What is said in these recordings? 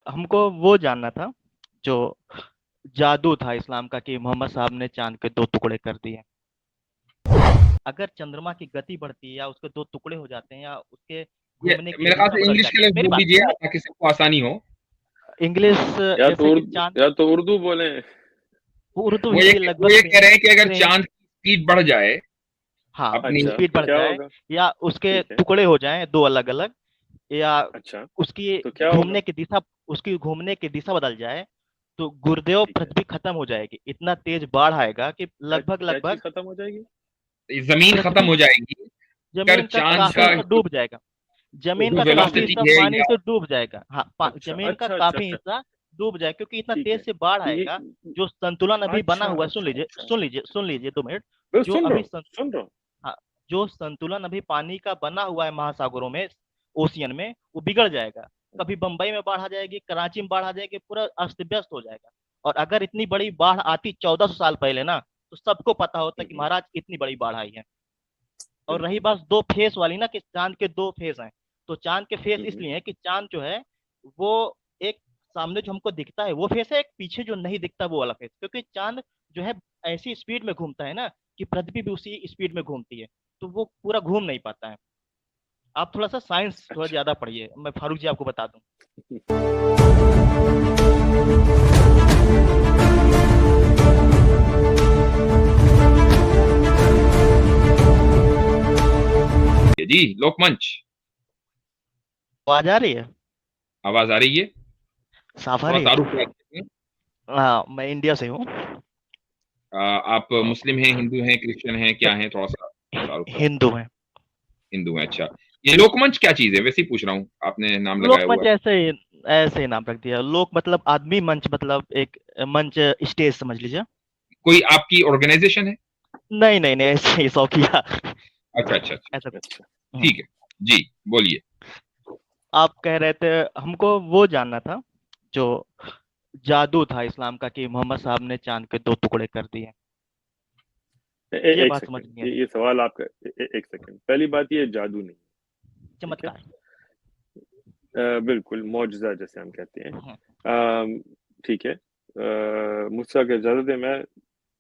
हमको वो जानना था जो जादू था इस्लाम का कि मोहम्मद साहब ने चांद के दो टुकड़े कर दिए। अगर चंद्रमा की गति बढ़ती है या उसके दो टुकड़े हो जाते हैं या उसके ये घूमने की मेरे ख्याल दिशा से बदल इंग्लिश के जाती है, लिए मेरी बोल बात दीजिए ताकि सबको आसानी हो। इंग्लिश। या तो जैसे कि चांद, या तो उर्दू बोले। उर्दू वो ये हिंदी वो लगभग ये कह सेम रहे हैं कि अगर सेम। चांद की स्पीड बढ़ जाए हाँ, अपनी। अच्छा, स्पीड तो बढ़ क्या जाए होगा? या उसके ठीक है। टुकड़े हो जाएं दो अलग अलग, या अच्छा, उसकी तो क्या होगा? घूमने की दिशा उसकी घूमने की दिशा बदल जाए, तो गुरुदेव ठीक है। पृथ्वी खत्म हो जाएगी। इतना तेज बाढ़ आएगा कि क्या लगभग क्या चीज लगभग खत्म हो जाएगी? जमीन खत्म पृथ्वी, हो जाएगी अगर जमीन का चांद काफी का हिस्सा डूब जाएगा। जमीन जो का काफी वेलोसिटी हिस्सा है पानी या। से डूब जाएगा। हाँ, अच्छा, जमीन का अच्छा, अच्छा, काफी अच्छा। हिस्सा डूब जाएगा क्योंकि इतना ठीक तेज है। से बाढ़ तो ये आएगा। जो संतुलन अभी बना अच्छा, हुआ है, सुन अच्छा, लीजिए अच्छा। सुन लीजिए सुन लीजिए 2 मिनट। मैं जो सुन रहा अभी हूँ, सुन रहा हूँ। हाँ, जो संतुलन अभी पानी का बना हुआ है महासागरों में, ओशियन में, वो बिगड़ जाएगा। कभी बंबई में बाढ़ आ जाएगी, कराची में बाढ़ आ जाएगी, पूरा अस्त व्यस्त हो जाएगा। और अगर इतनी बड़ी बाढ़ आती 1400 साल पहले ना, तो सबको पता होता कि हम्म, महाराज इतनी बड़ी बाढ़ आई है। और रही बिल्कुल। बात दो फेस वाली ना, कि चांद के दो फेस हैं, तो चांद के फेस हम्म, इसलिए है कि चांद जो है वो एक सामने जो हमको दिखता है वो फेस है, एक पीछे जो नहीं दिखता वो वाला फेस, क्योंकि चांद जो है ऐसी स्पीड में घूमता है ना कि पृथ्वी भी उसी स्पीड में घूमती है, तो वो पूरा घूम नहीं पाता है। आप थोड़ा सा साइंस थोड़ा अच्छा। ज्यादा पढ़िए, मैं फारूक जी आपको बता दूं। जी लोकमंच। आवाज आ रही है? आवाज आ रही है। साफ आ थोड़ा रही तारुफ है? है। हाँ, मैं इंडिया से हूँ। आप मुस्लिम हैं, हिंदू हैं, क्रिश्चियन हैं, क्या हैं? थोड़ा सा तारुफ करें। हिंदू है। हिंदू हैं, अच्छा। ये लोकमंच क्या चीज है वैसे ही पूछ रहा हूँ, आपने नाम लगाया हुआ लोकमंच है। ऐसे ही नाम रख दिया। लोक मतलब आदमी, मंच मतलब एक मंच, स्टेज समझ लीजिए। कोई आपकी ऑर्गेनाइजेशन है? नहीं नहीं नहीं, ऐसे ही शौकिया। अच्छा अच्छा अच्छा ऐसा अच्छा। कुछ। अच्छा। हम्म। ठीक है। जी बोलिए। आप कह रहे थे, हमको वो जानना था जो जादू था इस्लाम का कि मोहम्मद साहब ने चांद के दो टुकड़े कर दिए। ये एक बात समझ सेकंड, नहीं आई। ये सवाल आपका। एक सेकंड, पहली बात, ये जादू नहीं है। ठीक है। चमत्कार। बिल्कुल मौजज़ा जैसे हम कहते हैं। हम्म। ठीक है। मुझसे अगर इजाज़त है, मैं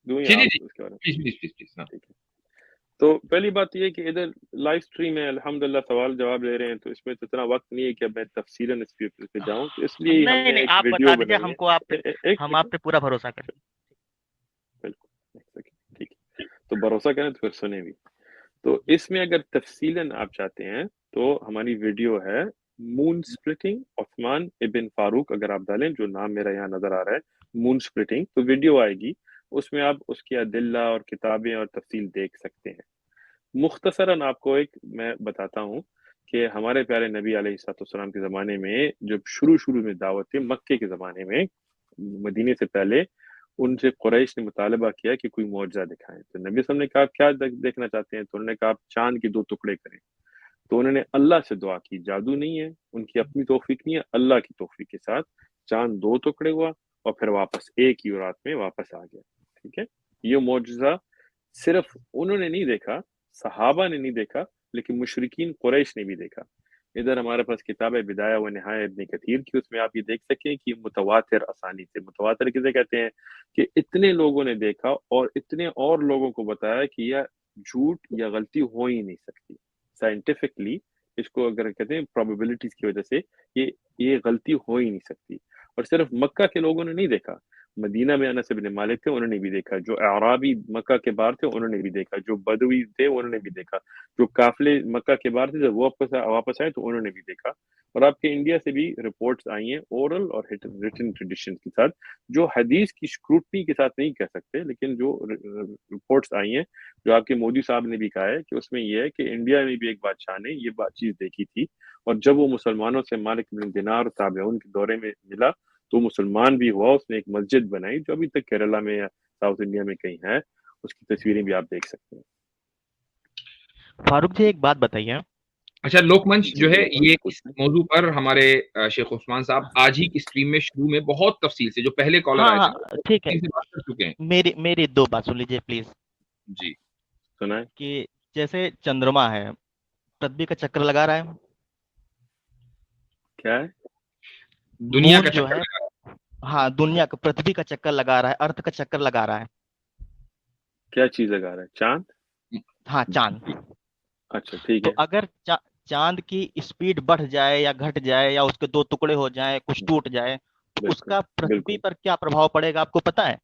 दूँ जी या जी आप जी। उसके बारे में? प्लीज प्लीज प्लीज प्लीज, हाँ। ठीक है। तो पहली बात ये है कि इधर लाइव स्ट्रीम है, अल्हम्दुलिल्लाह सवाल जवाब ले रहे हैं, तो इसमें तो इतना वक्त नहीं है कि अब मैं तफसीलन इस पे जाऊं, तो इसलिए नहीं हमने नहीं, एक आप वीडियो बता दीजिए बनाई है। हमको, आप पे एक हम आप सेकंड। पे पूरा भरोसा करें। बिल्कुल, एक सेकंड। ठीक है। तो भरोसा करें तो फिर सुने भी। तो इसमें अगर तफसीलन आप चाहते हैं, तो हमारी वीडियो है मून स्प्लिटिंग उस्मान इब्न फारूक, अगर आप डालें जो नाम मेरा यहाँ नजर आ रहा है, मून स्प्लिटिंग, तो वीडियो आएगी। उसमें आप उसकी अदिल्ला और किताबें और तफसील देख सकते हैं। मुख्तसरन आपको एक मैं बताता हूँ कि हमारे प्यारे नबी अलैहिस्सलाम के ज़माने में, जब शुरू शुरू में दावत थी मक्के के ज़माने में, मदीने से पहले, उनसे कुरैश ने मुतालबा किया कि कोई मुआवजा दिखाएं। तो नबी वसल्लम ने कहा, क्या देखना चाहते हैं? तो उन्होंने कहा, आप चांद के दो टुकड़े करें। तो उन्होंने अल्लाह से दुआ की, जादू नहीं है, उनकी अपनी तौफीक नहीं है, अल्लाह की तौफीक के साथ चांद दो टुकड़े हुआ और फिर वापस एक ही रात में वापस आ गया। ठीक है। ये मौजूजा सिर्फ उन्होंने नहीं देखा, सहाबा ने नहीं देखा, लेकिन मुशरिकीन कुरैश ने भी देखा। इधर हमारे पास किताब है बिदाया व निहाया इब्न कथीर की, उसमें आप ये देख सकें कि मुतवातिर आसानी से, मुतवातिर किसे कहते हैं? कि इतने लोगों ने देखा और इतने और लोगों को बताया कि यह झूठ या गलती हो ही नहीं सकती। साइंटिफिकली इसको अगर कहते हैं प्रोबेबिलिटीज की वजह से, ये ये गलती हो ही नहीं सकती। और सिर्फ मक्का के लोगों ने नहीं देखा, मदीना में अनस इब्न मालिक थे, उन्होंने भी देखा। जो अराबी मक्का के बाहर थे उन्होंने भी देखा। जो बदवी थे उन्होंने भी देखा। जो काफिले मक्का के बाहर थे, जब वो वापस वापस आए तो उन्होंने भी देखा। और आपके इंडिया से भी रिपोर्ट्स आई हैं, ओरल और रिटन ट्रेडिशन के साथ, जो हदीस की स्क्रूटनी के साथ नहीं कह सकते, लेकिन जो रिपोर्ट्स आई हैं, जो आपके मोदी साहब ने भी कहा है कि उसमें यह है कि इंडिया में भी एक बादशाह ने ये बात चीज देखी थी। और जब वो मुसलमानों से मालिक बिन दिनार और ताबिऊन के दौरे में मिला, तो मुसलमान भी हुआ, उसने एक मस्जिद बनाई जो अभी तक केरला में या साउथ इंडिया में कहीं है। उसकी तस्वीरें भी आप देख सकते हैं। फारूक जी, एक बात बताइए। अच्छा, लोकमंच जी जो है बिल्कुल, ये इस पूछें। मौजू पर हमारे शेख उस्मान साहब आज ही की स्ट्रीम में शुरू में बहुत तफसील से, जो पहले कॉलर हाँ आए थे ना, हाँ, बहुत ठीक है। तफसील से बात कर चुके हैं। मेरी मेरी दो बात सुन लीजिए प्लीज। जी, सुना है। कि जैसे चंद्रमा है, पृथ्वी का चक्कर लगा रहा है। क्या है? दुनिया मून का जो चक्कर है, लगा रहा हाँ दुनिया का, पृथ्वी का चक्कर लगा रहा है, अर्थ का चक्कर लगा रहा है। क्या चीज लगा रहा है? चांद? है। हाँ चांद। अच्छा ठीक तो है। अगर चांद की स्पीड बढ़ जाए या घट जाए या उसके दो टुकड़े हो जाए, कुछ टूट जाए, तो बिल्कुल उसका पृथ्वी बिल्कुल। पर क्या प्रभाव पड़ेगा आपको पता है?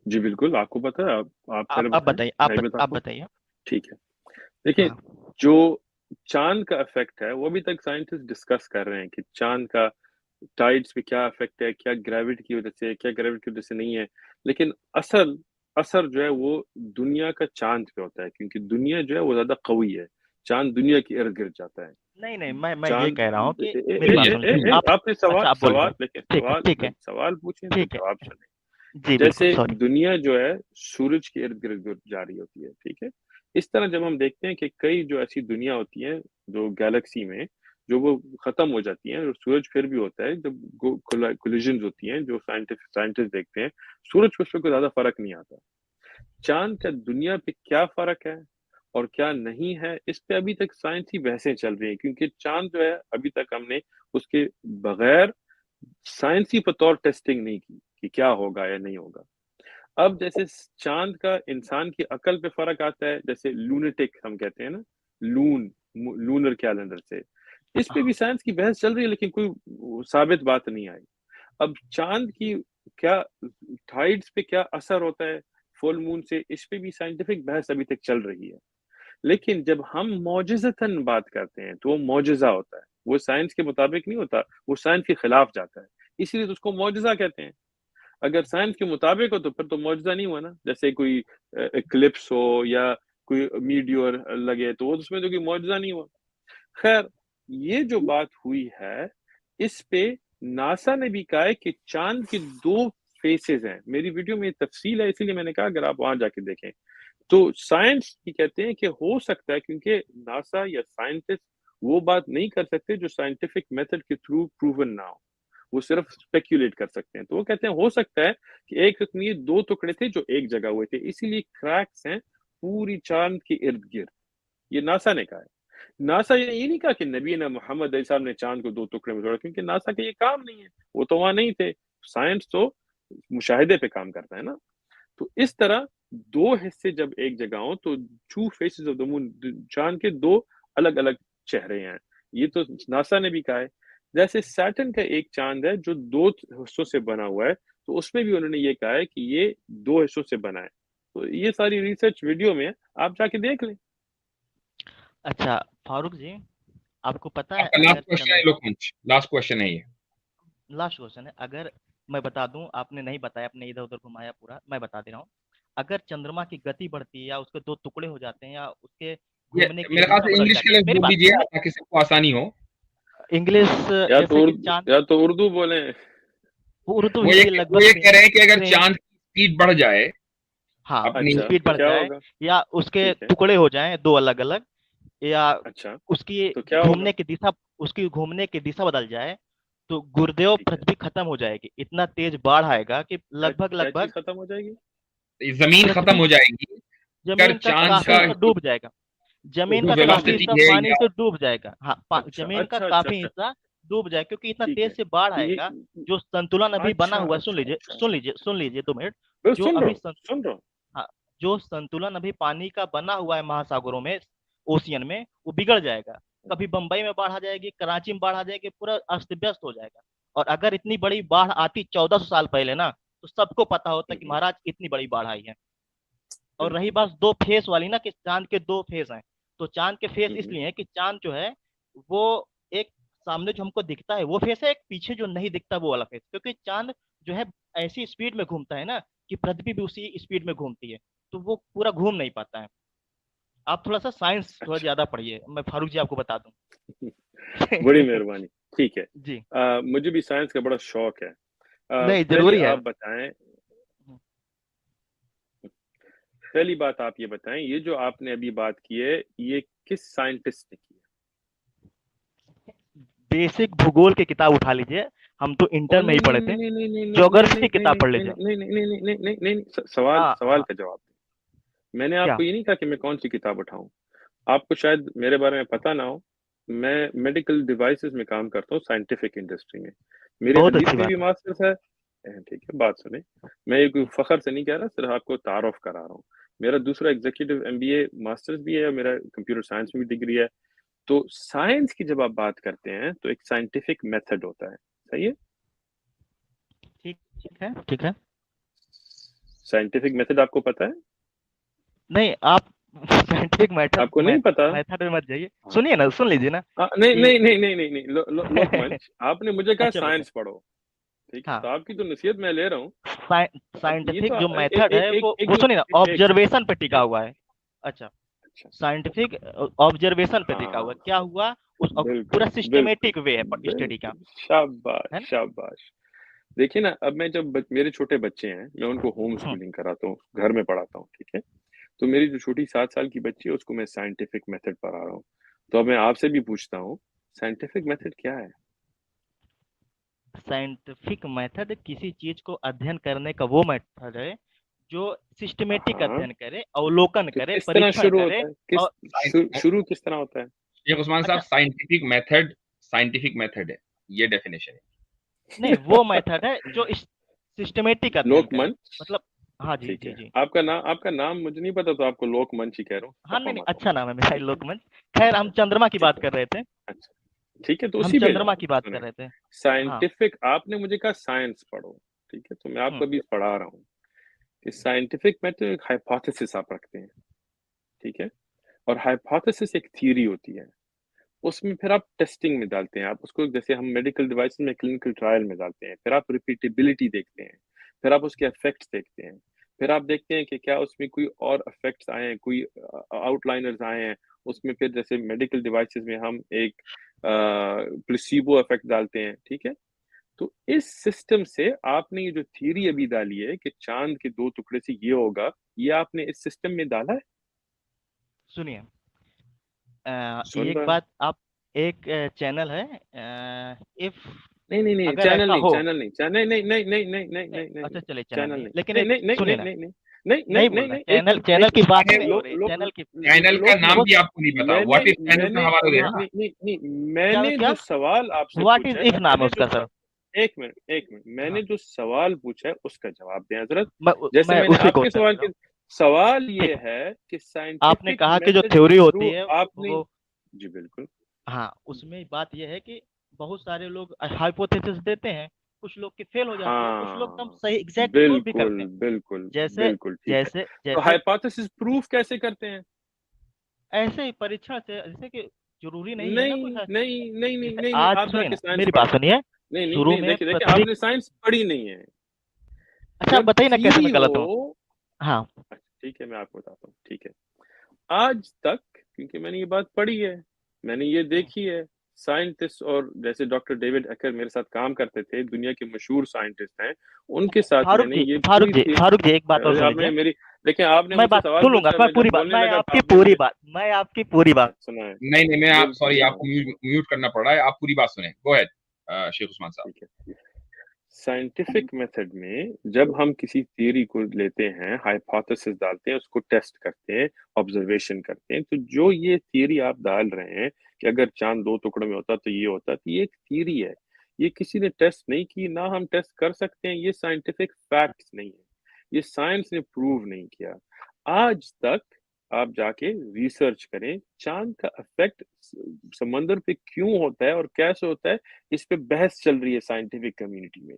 जी बिल्कुल, आपको पता है। आप पहले आप बताएं, बताइए, मैं भी आप बताता हूँ। बताइए। ठीक है। देखिए, हाँ। जो चांद का इफेक्ट है वो अभी तक साइंटिस्ट डिस्कस कर रहे हैं कि चांद का टाइड्स पे क्या इफेक्ट है, क्या ग्रेविटी की वजह से, क्या ग्रेविटी की वजह से नहीं है। लेकिन असल असर जो है वो दुनिया का चांद पे होता है, क्योंकि दुनिया जो है वो ज्यादा कवी है। चांद दुनिया के इर्द गिर्द जाता है। नहीं नहीं, मैं ये चांद कह रहा हूँ ए, कि ए, ए, मेरी बात ए, सुन ए, लीजिए ए, आप। आपने सवाल अच्छा आप बोलिए। सवाल लेकिन ठीक है, सवाल ठीक है, सवाल पूछे तो ठीक है। जवाब सुने। जी बिल्कुल, जैसे सॉरी। दुनिया जो है सूरज के इर्द गिर्द जा रही होती है, ठीक है। इस तरह जब हम देखते हैं कि कई जो ऐसी दुनिया होती है जो गैलेक्सी में, जो वो खत्म हो जाती हैं और सूरज फिर भी होता है, जब कोलिजन्स होती हैं जो साइंटिस्ट देखते हैं, सूरज को उसमें कोई ज्यादा फर्क नहीं आता। चांद का दुनिया पे क्या फर्क है और क्या नहीं है, इस पे अभी तक साइंस की बहसें चल रही हैं, क्योंकि चांद जो है अभी तक हमने उसके बगैर साइंसी बतौर टेस्टिंग नहीं की कि क्या होगा या नहीं होगा। अब जैसे चांद का इंसान की अकल पे फर्क आता है, जैसे लूनेटिक हम कहते हैं ना, लून लूनर कैलेंडर से, इस पे भी साइंस की बहस चल रही है, लेकिन कोई साबित बात नहीं आई। अब चांद की क्या टाइड्स पे क्या असर होता है फुल मून से, इस पे भी साइंटिफिक बहस अभी तक चल रही है। लेकिन जब हम मौजज़तन बात करते हैं तो वो मौजज़ा होता है, वो साइंस के मुताबिक नहीं होता, वो साइंस के खिलाफ जाता है, इसीलिए तो उसको मौजज़ा कहते हैं। अगर साइंस के मुताबिक हो तो फिर तो मौजज़ा नहीं हुआ ना। जैसे कोई इक्लिप्स हो या कोई मीटियोर लगे तो वो उसमें तो कोई मौजज़ा नहीं हुआ। खैर, ये जो बात हुई है, इस पे नासा ने भी कहा है कि चांद के 2 फेसेस हैं। मेरी वीडियो में तफसील है, इसीलिए मैंने कहा अगर आप वहां जाके देखें। तो साइंस ये कहते हैं कि हो सकता है, क्योंकि नासा या साइंटिस्ट वो बात नहीं कर सकते जो साइंटिफिक मेथड के थ्रू प्रूवन ना हो, वो सिर्फ स्पेक्यूलेट कर सकते हैं। तो वो कहते हैं हो सकता है कि एक वक्त में ये 2 टुकड़े थे जो एक जगह हुए थे, इसीलिए क्रैक्स हैं पूरी चांद के इर्द गिर्द। ये नासा ने कहा है। नासा ये नहीं कहा कि नबीना मोहम्मद साहब ने चांद को 2 टुकड़े में तोड़ा, क्योंकि नासा का ये काम नहीं है, वो तो वहां नहीं थे। साइंस तो मुशाहिदे पे काम करता है ना। तो इस तरह 2 हिस्से जब एक जगह हो तो two faces of the moon, चांद के 2 अलग अलग चेहरे हैं। ये तो नासा ने भी कहा है। जैसे सैटर्न का एक चांद है जो 2 हिस्सों से बना हुआ है, तो उसमें भी उन्होंने ये कहा है कि ये 2 हिस्सों से बना है। तो ये सारी रिसर्च वीडियो में है, आप जाके देख लें। अच्छा फारूक जी, आपको पता है आपका लास्ट अगर क्वेश्चन है चंद्रमा, लोकमंच, लास्ट क्वेश्चन है ये। लास्ट क्वेश्चन है, अगर मैं बता दूं, आपने नहीं बताया, आपने इधर उधर घुमाया पूरा, मैं बता दे रहा हूँ। अगर चंद्रमा की गति बढ़ती है या उसके दो टुकड़े हो जाते हैं या उसके ये घूमने की मेरे ख्याल दिशा से बदल इंग्लिश के जाती है, लिए मेरी बोल बात, दीजिए ताकि सबको आसानी हो। इंग्लिश, जैसे कि चांद, या तो उर्दू बोले। उर्दू वो ये हिंदी वो लगभग ये कह सेम, रहे हैं कि अगर सेम। चांद की स्पीड बढ़ जाए हाँ, अपनी अच्छा, स्पीड तो बढ़ क्या जाए होगा? या उसके ठीक है। टुकड़े हो जाएं दो अलग अलग, या अच्छा, उसकी तो क्या होगा? घूमने की दिशा, उसकी घूमने की दिशा बदल जाए, तो गुरुदेव ठीक है। पृथ्वी खत्म हो जाएगी, इतना तेज बाढ़ आएगा कि क्या लगभग क्या चीज लगभग खत्म हो जाएगी? जमीन खत्म पृथ्वी, हो जाएगी, अगर जमीन का चांद काफी का हिस्सा डूब जाएगा, जमीन जो का काफी वेलोसिटी हिस्सा है पानी या से डूब जाएगा। हाँ, अच्छा जमीन का अच्छा अच्छा काफी अच्छा। हिस्सा डूब जाएगा, क्योंकि इतना ठीक तेज है। से बाढ़ तो ये आएगा। जो संतुलन अभी बना अच्छा हुआ है, सुन अच्छा लीजिए, अच्छा। सुन लीजिए, सुन लीजिए 2 मिनट। मैं जो सुन रहा अभी हूँ, सुन रहा हूँ। हाँ, जो संतुलन अभी पानी का बना हुआ है महासागरों में, ओशियन में, वो बिगड़ जाएगा। कभी बंबई में बाढ़ आ जाएगी, कराची में बाढ़ आ जाएगी, पूरा अस्त व्यस्त हो जाएगा। और अगर इतनी बड़ी बाढ़ आती 1400 साल पहले ना, तो सबको पता होता कि हम्म, महाराज इतनी बड़ी बाढ़ आई है। और रही बिल्कुल। बात दो फेस वाली ना, कि चांद के 2 फेस हैं, तो चांद के फेस हम्म, इसलिए है कि चांद जो है वो एक, सामने जो हमको दिखता है वो फेस है, एक पीछे जो नहीं दिखता वो वाला फेस, क्योंकि चांद जो है ऐसी स्पीड में घूमता है ना, कि पृथ्वी भी उसी स्पीड में घूमती है, तो वो पूरा घूम नहीं पाता है। आप थोड़ा सा साइंस थोड़ा अच्छा। ज्यादा पढ़िए, मैं फारूक जी आपको बता दूं। बड़ी मेहरबानी। ठीक है। जी। मुझे भी साइंस का बड़ा शौक है। नहीं, पहली जरूरी है। आप बताएं, पहली बात आप ये बताएं, ये जो आपने अभी बात की है ये किस साइंटिस्ट ने की है? बेसिक भूगोल की किताब उठा लीजिए, हम तो ओ इंटर में नहीं ही नहीं पढ़े नहीं थे। नहीं नहीं नहीं नहीं ज्योग्राफी नहीं की नहीं किताब नहीं पढ़ नहीं लीजिए। नहीं नहीं नहीं नहीं नहीं नहीं नहीं, सवाल हाँ सवाल हाँ। का जवाब दें। मैंने क्या? आपको ये नहीं कहा कि मैं कौन सी किताब उठाऊं। आपको शायद मेरे बारे में पता ना हो, मैं मेडिकल डिवाइसेस में काम करता हूँ, साइंटिफिक इंडस्ट्री में। मेरे बहुत हदीस अच्छी में बात भी है। मास्टर्स है। ठीक है, बात सुने। मैं ये कोई फखर से नहीं कह रहा, सिर्फ आपको तारुफ करा रहा हूँ। मेरा दूसरा एग्जीक्यूटिव एमबीए मास्टर्स भी है और मेरा कंप्यूटर साइंस में भी डिग्री है। तो साइंस की जब आप बात करते हैं तो एक साइंटिफिक मेथड होता है, सही है? ठीक है, ठीक है। साइंटिफिक मेथड आपको पता है? नहीं, आप साइंटिफिक मेथड आपको नहीं पता? मेथड में मत जाइए। हाँ। सुनिए ना, सुन लीजिए ना नहीं कि नहीं नहीं नहीं नहीं नहीं, लोकमंच, आपने मुझे कहा अच्छा बताइए। साइंस पढ़ो। ठीक है, हाँ, तो आपकी तो नसीहत मैं ले रहा हूँ। अब ये साइंटिफिक तो जो एक मेथड एक है एक एक वो सुनिए ना, एक सेकंड। ऑब्जर्वेशन पे टिका एक हुआ है। अच्छा, अच्छा। साइंटिफिक ऑब्जर्वेशन पे टिका हुआ है। हाँ, क्या हुआ, उस बिल्कुल पूरा बिल्कुल सिस्टमेटिक वे है स्टडी का, बिल्कुल, शाबाश है ना? शाबाश। देखिए ना, अब मैं जब मेरे छोटे बच्चे हैं, मैं उनको होम हम्म, स्कूलिंग कराता हूँ, घर में पढ़ाता हूँ, ठीक है? तो मेरी जो छोटी 7 साल की बच्ची है, उसको मैं साइंटिफिक मेथड पढ़ा रहा हूँ। तो अब मैं आपसे भी पूछता हूँ, साइंटिफिक मेथड क्या है? साइंटिफिक मेथड किसी चीज को अध्ययन करने का वो मेथड है जो सिस्टमेटिक हाँ, अध्ययन करे, अवलोकन तो करे, किस तरह परीक्षण शुरू करे। होता है? किस और शुरू किस तरह होता है? शेख उस्मान साहब, अच्छा, साइंटिफिक मेथड है, ये डेफिनेशन है। नहीं, वो मेथड है जो सिस्टमेटिक अध्ययन करे, लोकमंच, मतलब। हाँ जी, ठीक जी, है। जी। आपका नाम मुझे नहीं पता, तो आपको लोकमंच ही कह रहा हूँ, हाँ, खफा नहीं, नहीं, मत अच्छा होना। नाम है मेरा, ठीक है? लोकमंच। खैर, हम अच्छा, चंद्रमा की ठीक बात है। कर रहे थे। अच्छा, ठीक है, तो हम उसी पे चंद्रमा जाऊँ। की बात कर सुने, रहे थे। हाँ। साइंटिफिक, आपने मुझे कहा साइंस पढ़ो, ठीक है? तो मैं हम्म। आपको अभी पढ़ा रहा हूँ कि साइंटिफिक मेथड एक हाइपोथेसिस आप रखते हैं, ठीक है? और हाइपोथेसिस एक थ्योरी होती है। उसमें फिर आप टेस्टिंग में डालते हैं, आप उसको, जैसे हम मेडिकल डिवाइस में क्लिनिकल ट्रायल में डालते हैं, फिर आप रिपीटेबिलिटी देखते हैं, फिर आप उसके इफेक्ट्स देखते हैं, फिर आप देखते हैं कि क्या उसमें कोई और इफेक्ट्स आए हैं, कोई आउटलाइनर्स आए हैं उसमें। फिर जैसे मेडिकल डिवाइसेस में हम एक प्लेसिबो इफेक्ट डालते हैं, ठीक है? तो इस सिस्टम से आपने ये जो थ्योरी अभी डाली है कि चांद के 2 टुकड़े से ये होगा, ये आपने इस सिस्टम में डाला है? सुनिए, सुन एक रहा है? बात आप, एक चैनल है, इफ नहीं नहीं नहीं, अगर ऐसा हो, चैनल नहीं नहीं नहीं नहीं नहीं नहीं, नहीं नहीं अच्छा नहीं, चलिए, चैनल चैनल नहीं, नहीं लेकिन नहीं एक नहीं नहीं सुनिए नहीं ना, नहीं नहीं नहीं नहीं नहीं नहीं बोल रहे, नहीं, चैनल चैनल की बात अरे, नहीं हो लोक रही, लोक चैनल की। चैनल का नाम वो भी आपको नहीं पता, मैंने व्हाट इफ चैनल से मैंने हवाला दे नहीं रहा। नहीं नहीं नहीं, क्या मैंने क्या जो सवाल आपसे व्हाट इज पूछा है, इफ नाम है मैंने जो उसका, सर? एक मिनट, मैंने हाँ, जो सवाल पूछा है उसका जवाब दें हजरत। मैं जैसे मैं मैंने उसी को आपके उत्तर सवाल दे रहा के, हूँ। सवाल ठीक ये है, है कि आपने साइंटिफिक कहा कि जो मेथड के थ्योरी थ्रू होती है आपने, वो, जी बिल्कुल, हाँ, उसमें बात यह है कि बहुत सारे लोग हाइपोथेसिस देते हैं, कुछ लोग के फेल हो जाती है, कुछ लोग एकदम हाँ, सही एग्जैक्ट प्रूफ भी करते बिल्कुल, हैं। बिल्कुल, जैसे बिल्कुल, ठीक है। जैसे तो जैसे हाइपोथेसिस प्रूफ कैसे करते हैं? ऐसे ही परीक्षण से, जैसे कि जरूरी नहीं है ना नहीं, कोई नहीं, नहीं, नहीं, जैसे नहीं, नहीं, आज आप सुनिए जाके ना, साइंस मेरी बात पढ़ें। सुनिए। नहीं, नहीं, शुरू नहीं, में देखिए, देखिए, पृथ्वी, आपने साइंस पढ़ी नहीं है। अच्छा, आप जब बताइए ना कैसे थ्योरी मैं हो, गलत हूँ। हाँ। अच्छा, ठीक है, मैं आपको बताता हूँ, ठीक है। आज तक, क्योंकि मैंने ये बात पढ़ी है, मैंने ये देखी है, साइंटिस्ट और जैसे डॉक्टर डेविड एक्कर मेरे साथ काम करते थे, दुनिया के मशहूर साइंटिस्ट हैं, उनके साथ फारूक मैंने जी, ये पूरी थी। फारूक जी, एक बात और सुन आपने लीजिए। मेरी, देखिए, आपने मैं मुझसे बात सवाल सुन लूंगा, पूछा, मैं मैं पूरी जब बात, बोलने मैं लगा तो आपकी आपने पूरी मुझे, बात, मैं आपकी पूरी बात। सुना है, नहीं नहीं, मैं आप बिल्कुल सॉरी, सुना है, आपको म्यूट करना पड़ रहा है, आप पूरी बात सुने। गो अहेड शेख उस्मान साहब। ठीक है। साइंटिफिक मेथड में जब हम किसी थियरी को लेते हैं, हाइपोथेसिस डालते हैं, उसको टेस्ट करते हैं, ऑब्जर्वेशन करते हैं, तो जो ये थियरी आप डाल रहे हैं कि अगर चांद 2 टुकड़ों में होता तो ये होता, तो ये एक थियरी है। ये किसी ने टेस्ट नहीं की, ना हम टेस्ट कर सकते हैं, ये साइंटिफिक फैक्ट्स नहीं है, ये साइंस ने प्रूव नहीं किया आज तक। आप जाके रिसर्च करें, चांद का इफेक्ट समंदर पे क्यों होता है और कैसे होता है, इस पे बहस चल रही है साइंटिफिक कम्युनिटी में।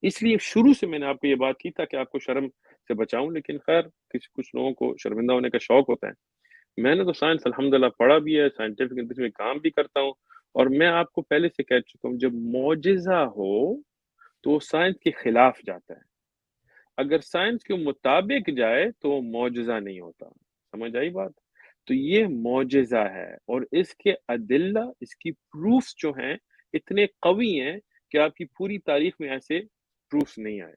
इसलिए शुरू से मैंने आपको ये बात की ताकि आपको शर्म से बचाऊं, लेकिन खैर किसी कुछ लोगों को शर्मिंदा होने का शौक होता है। मैंने तो साइंस अल्हम्दुलिल्लाह पढ़ा भी है, साइंटिफिक इंडस्ट्री में काम भी करता हूँ। और मैं आपको पहले से कह चुका हूँ, जब मौजिजा हो तो वो साइंस के खिलाफ जाता है, अगर साइंस के मुताबिक जाए तो वो मौजिजा नहीं होता। समझ आई बात? तो ये मौजिजा है, और इसके अदिल्ला, इसकी प्रूफ्स जो हैं, इतने कवी हैं कि आपकी पूरी तारीख में ऐसे प्रूफ्स नहीं आए।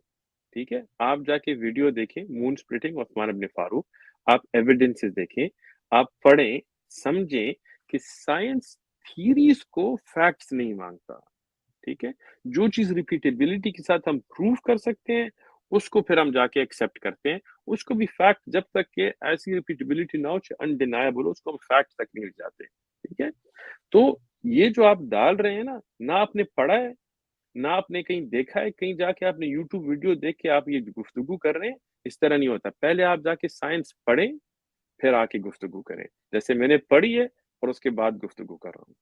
ठीक है, आप जाके वीडियो देखें, मून स्प्लिटिंग उस्मान इब्न फारूक, आप एविडेंसेस देखें, आप पढ़ें, समझें कि साइंस थीरीज को फैक्ट्स नहीं मांगता। ठीक है, जो चीज रिपीटेबिलिटी के साथ हम प्रूव कर सकते हैं, उसको फिर हम जाके एक्सेप्ट करते हैं। उसको भी फैक्ट, जब तक के ऐसी रिपीटेबिलिटी ना हो, अनडिनायबल हो, उसको हम फैक्ट तक नहीं ले जाते। ठीक है, तो ये जो आप डाल रहे हैं ना आपने पढ़ा है, ना आपने कहीं देखा है, कहीं जाके आपने यूट्यूब वीडियो देख के आप ये गुफ्तगू कर रहे हैं, इस तरह नहीं होता। पहले आप जाके साइंस पढ़ें, फिर आके गुफ्तगू करें। जैसे मैंने पढ़ी है और उसके बाद गुफ्तगू कर रहा हूँ।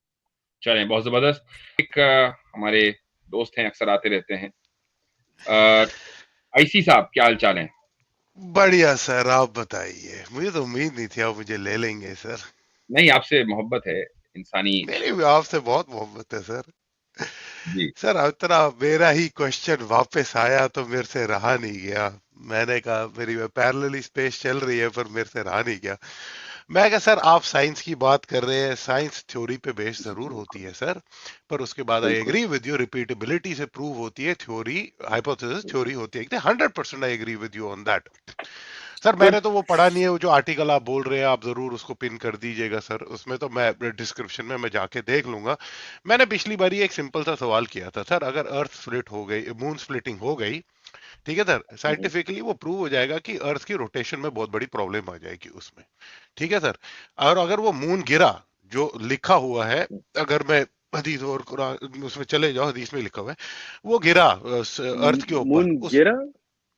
चलें, बहुत ज़बरदस्त। एक हमारे दोस्त हैं, अक्सर आते रहते हैं। आईसी साहब, क्या हाल-चाल है? बढ़िया सर, आप बताइए। मुझे तो उम्मीद नहीं थी आप मुझे ले लेंगे सर। नहीं, आपसे मोहब्बत है, इंसानी। मेरी भी आपसे बहुत मोहब्बत है सर। जी। सर इतना मेरा ही क्वेश्चन वापस आया तो मेरे से रहा नहीं गया। मैंने कहा मेरी पैरेलल स्पेस चल रही है पर मेरे से रहा नहीं गया। मैं कहा सर आप साइंस की बात कर रहे हैं, साइंस थ्योरी पे बेस्ड जरूर होती है सर, पर उसके बाद आई बिल्कुल। एग्री विद यू, रिपीटेबिलिटी से प्रूव होती है, थ्योरी हाइपोथेसिस थ्योरी होती है। 100% I agree with you on that. Sir good. मैंने तो वो पढ़ा नहीं है, वो जो आर्टिकल आप बोल रहे हैं आप जरूर उसको पिन कर दीजिएगा सर, उसमें तो मैं डिस्क्रिप्शन में मैं जाके देख लूंगा। मैंने पिछली बार एक सिंपल सा सवाल किया था सर, अगर अर्थ स्प्लिट हो गई, मून स्प्लिटिंग हो गई, ठीक है सर, साइंटिफिकली वो प्रूव हो जाएगा कि अर्थ की रोटेशन में बहुत बड़ी प्रॉब्लम आ जाएगी उसमें, ठीक है सर। और अगर वो मून गिरा, जो लिखा हुआ है, अगर मैं हदीस और कुरान उसमें चले जाओ, हदीस में लिखा हुआ है, वो गिरा अर्थ के ऊपर, मून उस, गिरा?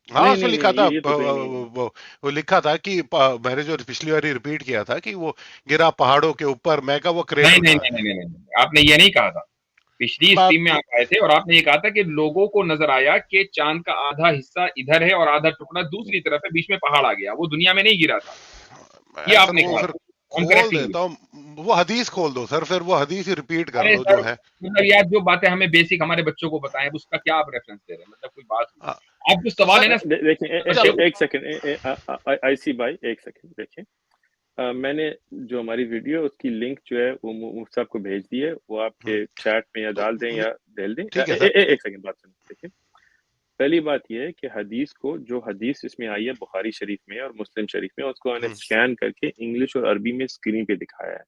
हाँ नहीं, उसमें नहीं, लिखा नहीं, था ये तो कहीं नहीं है। वो लिखा था कि मैंने जो पिछली बार रिपीट किया था कि वो गिरा पहाड़ों के ऊपर, मैं कहा वो नहीं, क्रेटर नहीं, था। नहीं, नहीं, नहीं, नहीं, आपने ये नहीं कहा था। पिछली बात स्ट्रीम में आप आए थे और आपने ये कहा था कि लोगों को नज़र आया कि चाँद का आधा हिस्सा इधर है और आधा टुकड़ा दूसरी तरफ है, बीच में पहाड़ आ गया। वो दुनिया में नहीं गिरा था। ये मैं सर आपने वो कहा फिर था। आई एम खोल करेक्टिंग यू। देता हूँ, वो हदीस खोल दो सर, फिर वो हदीस ही रिपीट कर अरे लो सर, जो है। मतलब यार जो बातें हमें बेसिक हमारे बच्चों को बताएं, अब उसका क्या आप रेफरेंस दे रहे हैं? मतलब कोई बात हुई? हाँ, आप जो तो सवाल है सर ना, देखिए, चलो, एक सेकंड, आईसी भाई, एक सेकंड देखिए। मैंने जो हमारी वीडियो है, उसकी लिंक जो है वो मुफ्ती साहब को भेज दी है। वो हम्म, आपके चैट में या तो डाल दें या भेज दें। ठीक है सर। एक सेकंड बात सुन, देखिए। पहली बात ये है कि हदीस को, जो हदीस इसमें आई है बुखारी शरीफ में और मुस्लिम शरीफ में, उसको मैंने हम्म, स्कैन करके इंग्लिश और अरबी में स्क्रीन पे दिखाया है।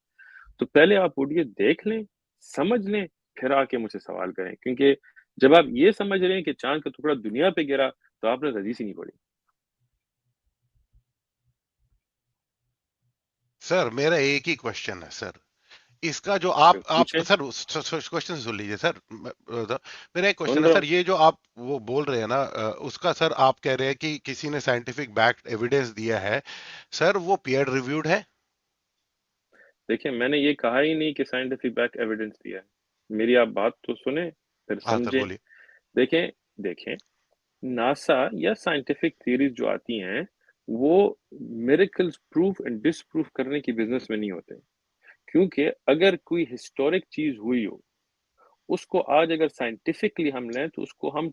तो पहले आप वीडियो देख लें, समझ लें, फिर आके मुझसे सवाल करें। क्योंकि जब आप ये समझ रहे हैं कि चांद का टुकड़ा दुनिया पे गिरा, तो आपने हदीस ही नहीं पढ़ी। सर मेरा एक ही क्वेश्चन है सर, इसका जो अच्छा, आप पूछें। सर क्वेश्चन सुन लीजिए सर, मेरा एक क्वेश्चन सुन है रहा सर, हूँ। ये जो आप वो बोल रहे हैं ना, उसका सर आप कह रहे हैं कि किसी ने साइंटिफिक बैक एविडेंस दिया है, सर वो पीयर रिव्यूड है? देखिए, मैंने ये कहा ही नहीं कि साइंटिफिक बैक एविडेंस दिया है। मेरी आप बात तो सुने, फिर हाँ सर समझें। बोलिए। देखें, देखें, नासा या साइंटिफिक थ्योरीज जो आती हैं, वो मिरेकल्स प्रूफ एंड डिसप्रूफ करने की बिजनेस में नहीं होते। क्योंकि अगर कोई हिस्टोरिक चीज हुई हो, उसको आज अगर साइंटिफिकली हम लें, तो उसको हम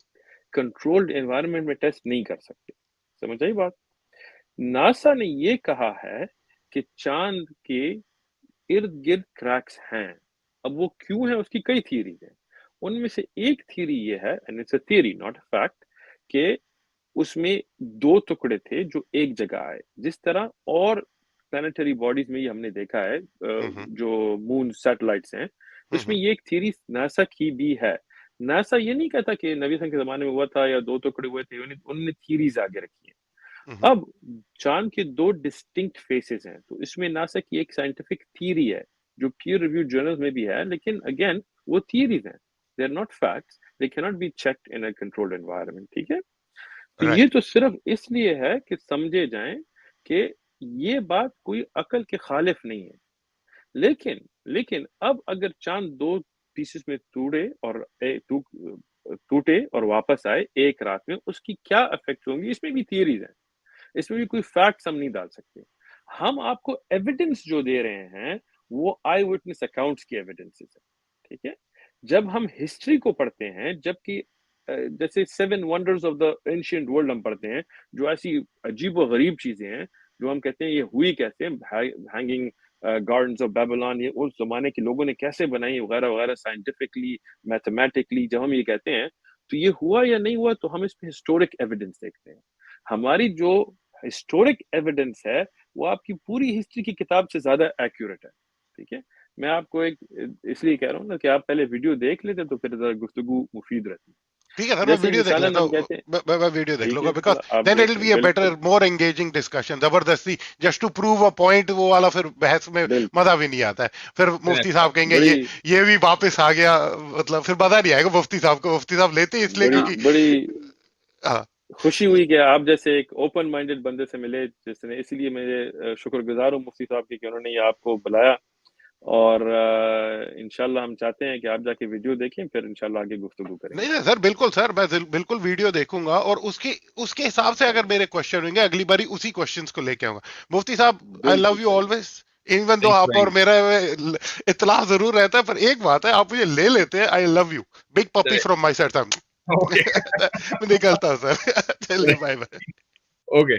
कंट्रोल्ड एनवायरनमेंट में टेस्ट नहीं कर सकते। समझ आई बात? नासा ने ये कहा है कि चांद के इर्द गिर्द क्रैक्स हैं। अब वो क्यों है, उसकी कई थ्योरीज हैं। उनमें से एक थ्योरी ये है, and it's a theory not a fact, कि उसमें दो टुकड़े थे जो एक जगह आए। जिस तरह और प्लानिटरी बॉडीज में ये हमने देखा है, हम्म, जो मून सैटेलाइट्स हैं, उसमें हम्म, ये एक थ्योरी नासा की भी है। नासा ये नहीं कहता कि नबी सन के जमाने में हुआ था या दो टुकड़े हुए थे, उन्होंने थ्योरीज आगे रखी हैं। हम्म, अब चांद के दो डिस्टिंक्ट फेसेस हैं, तो इसमें नासा की एक साइंटिफिक थ्योरी है जो पीयर रिव्यू जर्नल्स में भी है, लेकिन अगेन वो थ्योरीज हैं, they are not facts, they can not be checked in a controlled environment. ठीक है? तो ये राइट। तो सिर्फ इसलिए है कि समझे जाएं कि ये बात कोई अकल के खालिफ नहीं है। लेकिन लेकिन अब अगर चांद दो पीसेस में टूटे और वापस आए एक रात में, उसकी क्या इफेक्ट होंगी, इसमें भी थियरीज हैं। इसमें भी कोई फैक्ट्स हम नहीं डाल सकते। हम आपको एविडेंस जो दे रहे हैं, वो आई विटनेस अकाउंट्स की एविडेंसेस है। ठीक है? जब हम हिस्ट्री को पढ़ते हैं, जबकि जैसे seven wonders of the ancient world हम पढ़ते हैं, जो ऐसी अजीब व गरीब चीजें हैं, जो हम कहते हैं ये हुई कैसे, हैंगिंग गार्डन्स ऑफ बेबीलोन, ये उस जमाने के लोगों ने कैसे बनाई वगैरह वगैरह, साइंटिफिकली, मैथमेटिकली जब हम ये कहते हैं, तो ये हुआ या नहीं हुआ, तो हम इस पे हिस्टोरिक एविडेंस देखते हैं। हमारी जो हिस्टोरिक एविडेंस है, वो आपकी पूरी हिस्ट्री की किताब से ज्यादा एक्यूरेट है। ठीक है? मैं आपको एक इसलिए कह रहा हूँ ना कि आप पहले वीडियो देख लेते, तो फिर जरा गुफ्तगू मुफीद रहती। ठीक है सर, मैं जैसे वीडियो देख मिसालन लेता हम हूँ, कहते हैं, मैं वीडियो देख ठीक लूंगा, है, बिकॉज तो आप देन इट देख विल लें, बी अ बेटर बिल्कुल मोर एंगेजिंग डिस्कशन। जबरदस्ती just to prove a point, वो वाला फिर बहस में बिल्कुल मजा भी नहीं आता है। फिर मुफ्ती साहब कहेंगे बड़ी ये भी वापस आ गया, मतलब फिर मजा नहीं आएगा मुफ्ती साहब को। मुफ्ती साहब लेते हैं इसलिए बड़ी हाँ क्योंकि बड़ी हाँ खुशी हुई कि आप जैसे एक ओपन माइंडेड बंदे से मिले, जिसने, इसीलिए मैं शुक्रगुजार हूँ मुफ्ती साहब की कि उन्होंने ये आपको बुलाया। और इंशाल्लाह हम चाहते हैं कि आप जाके वीडियो देखें, फिर इंशाल्लाह आगे गुफ्तगू नहीं करेंगे। नहीं सर, बिल्कुल सर, मैं बिल्कुल वीडियो देखूंगा, और उसके उसके हिसाब से अगर मेरे क्वेश्चन होंगे अगली बारी उसी क्वेश्चंस को लेके आऊंगा। मुफ्ती साहब, आई बिल्कुल लव यू सही। Always, even though thank you आप वेरी और मेरा इतलाफ जरूर रहता है, पर एक बात है, आप मुझे ले लेते हैं, I love you, big puppy much. From my side. Okay मैं निकलता हूँ सर। चलिए बाय बाय। ओके।